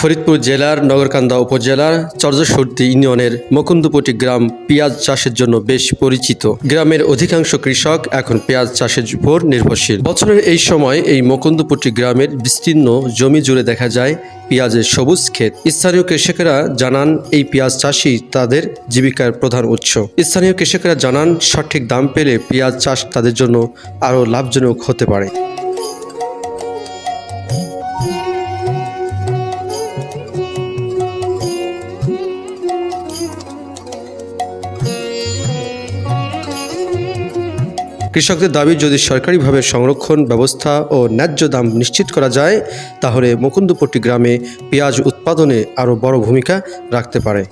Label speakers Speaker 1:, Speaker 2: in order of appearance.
Speaker 1: ফরিদপুর জেলার নগরকান্দা উপজেলার চরজসর্দি ইউনিয়নের মুকুন্দপট্টি গ্রাম পেঁয়াজ চাষের জন্য বেশ পরিচিত। গ্রামের অধিকাংশ কৃষক এখন পেঁয়াজ চাষের উপর নির্ভরশীল। বছরের এই সময় এই মুকুন্দপট্টি গ্রামের বিস্তীর্ণ জমি জুড়ে দেখা যায় পেঁয়াজের সবুজ ক্ষেত। স্থানীয় কৃষকেরা জানান এই পেঁয়াজ চাষই তাদের জীবিকার প্রধান উৎস। স্থানীয় কৃষকেরা জানান সঠিক দাম পেলে পেঁয়াজ চাষ তাদের জন্য আরও লাভজনক হতে পারে। কৃষকদের দাবি, যদি সরকারিভাবে সংরক্ষণ ব্যবস্থা ও ন্যায্য দাম নিশ্চিত করা যায় তাহলে মুকুন্দপট্টি গ্রামে পেঁয়াজ উৎপাদনে আরও বড় ভূমিকা রাখতে পারে।